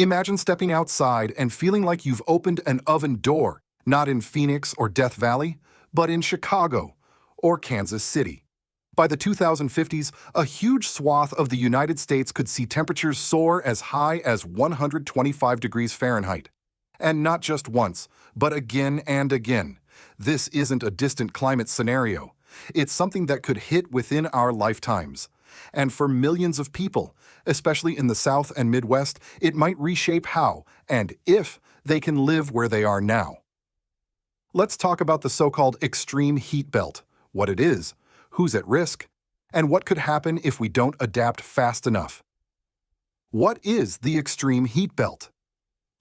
Imagine stepping outside and feeling like you've opened an oven door, not in Phoenix or Death Valley, but in Chicago or Kansas City. By the 2050s, a huge swath of the United States could see temperatures soar as high as 125 degrees Fahrenheit. And not just once, but again and again. This isn't a distant climate scenario. It's something that could hit within our lifetimes. And for millions of people, especially in the South and Midwest, it might reshape how and if they can live where they are now. Let's talk about the so-called extreme heat belt, what it is, who's at risk, and what could happen if we don't adapt fast enough. What is the extreme heat belt?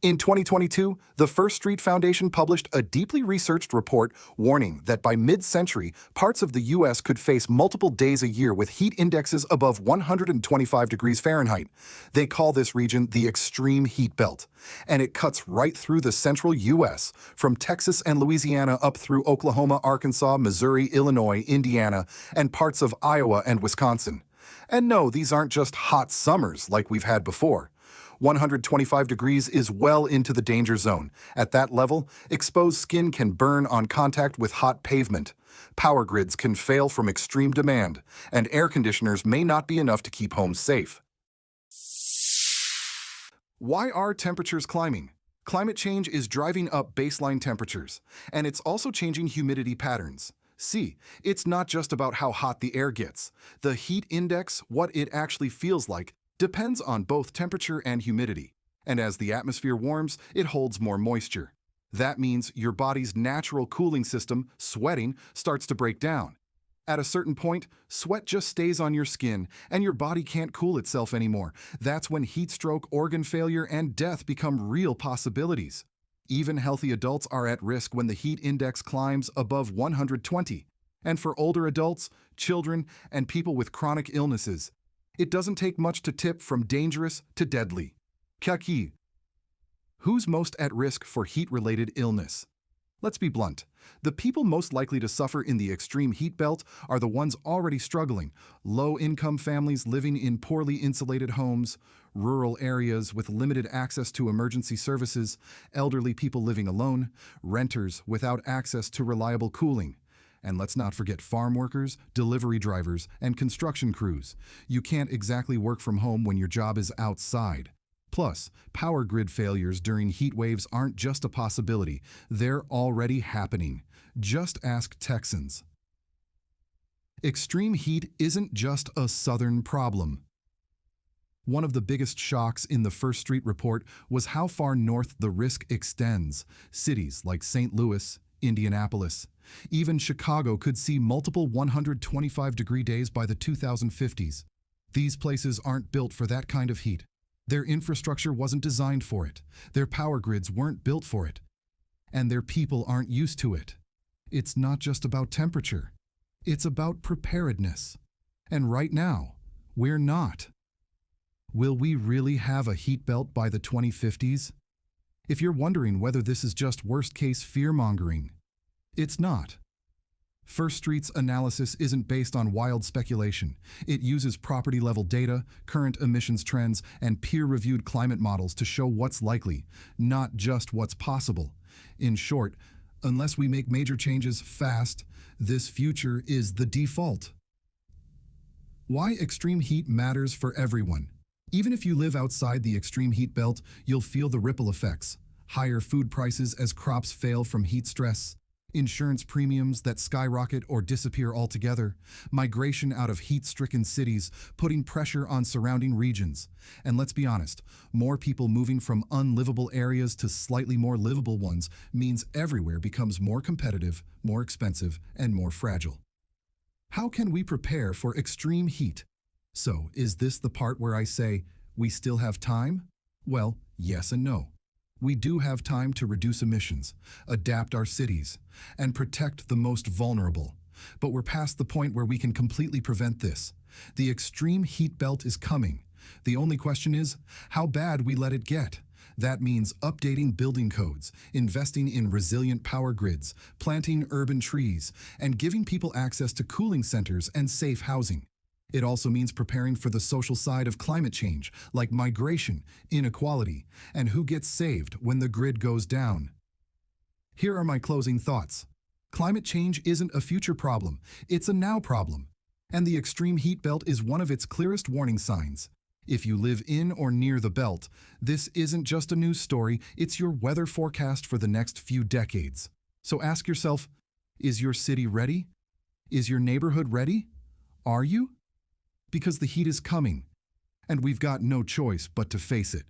In 2022, the First Street Foundation published a deeply researched report warning that by mid-century, parts of the U.S. could face multiple days a year with heat indexes above 125 degrees Fahrenheit. They call this region the extreme heat belt, and it cuts right through the central U.S., from Texas and Louisiana up through Oklahoma, Arkansas, Missouri, Illinois, Indiana, and parts of Iowa and Wisconsin. And no, these aren't just hot summers like we've had before. 125 degrees is well into the danger zone. At that level, exposed skin can burn on contact with hot pavement. Power grids can fail from extreme demand, and air conditioners may not be enough to keep homes safe. Why are temperatures climbing? Climate change is driving up baseline temperatures, and it's also changing humidity patterns. See, it's not just about how hot the air gets. The heat index, what it actually feels like, depends on both temperature and humidity. And as the atmosphere warms, it holds more moisture. That means your body's natural cooling system, sweating, starts to break down. At a certain point, sweat just stays on your skin, and your body can't cool itself anymore. That's when heat stroke, organ failure, and death become real possibilities. Even healthy adults are at risk when the heat index climbs above 120. And for older adults, children, and people with chronic illnesses, it doesn't take much to tip from dangerous to deadly. Kaki. Who's most at risk for heat-related illness? Let's be blunt. The people most likely to suffer in the extreme heat belt are the ones already struggling: low-income families living in poorly insulated homes, rural areas with limited access to emergency services, elderly people living alone, renters without access to reliable cooling. And let's not forget farm workers, delivery drivers, and construction crews. You can't exactly work from home when your job is outside. Plus, power grid failures during heat waves aren't just a possibility, they're already happening. Just ask Texans. Extreme heat isn't just a southern problem. One of the biggest shocks in the First Street report was how far north the risk extends. Cities like St. Louis, Indianapolis, even Chicago could see multiple 125-degree days by the 2050s. These places aren't built for that kind of heat. Their infrastructure wasn't designed for it. Their power grids weren't built for it. And their people aren't used to it. It's not just about temperature. It's about preparedness. And right now, we're not. Will we really have a heat belt by the 2050s? If you're wondering whether this is just worst-case fear-mongering, it's not. First Street's analysis isn't based on wild speculation. It uses property-level data, current emissions trends, and peer-reviewed climate models to show what's likely, not just what's possible. In short, unless we make major changes fast, this future is the default. Why extreme heat matters for everyone. Even if you live outside the extreme heat belt, you'll feel the ripple effects. Higher food prices as crops fail from heat stress, insurance premiums that skyrocket or disappear altogether, migration out of heat-stricken cities, putting pressure on surrounding regions. And let's be honest, more people moving from unlivable areas to slightly more livable ones means everywhere becomes more competitive, more expensive, and more fragile. How can we prepare for extreme heat? So, is this the part where I say, we still have time? Well, yes and no. We do have time to reduce emissions, adapt our cities, and protect the most vulnerable. But we're past the point where we can completely prevent this. The extreme heat belt is coming. The only question is, how bad we let it get. That means updating building codes, investing in resilient power grids, planting urban trees, and giving people access to cooling centers and safe housing. It also means preparing for the social side of climate change, like migration, inequality, and who gets saved when the grid goes down. Here are my closing thoughts. Climate change isn't a future problem, it's a now problem. And the extreme heat belt is one of its clearest warning signs. If you live in or near the belt, this isn't just a news story, it's your weather forecast for the next few decades. So ask yourself, is your city ready? Is your neighborhood ready? Are you? Because the heat is coming, and we've got no choice but to face it.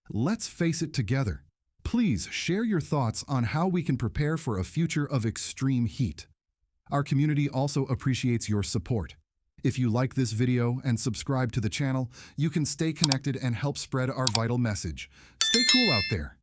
Let's face it together. Please share your thoughts on how we can prepare for a future of extreme heat. Our community also appreciates your support. If you like this video and subscribe to the channel, you can stay connected and help spread our vital message. Stay cool out there.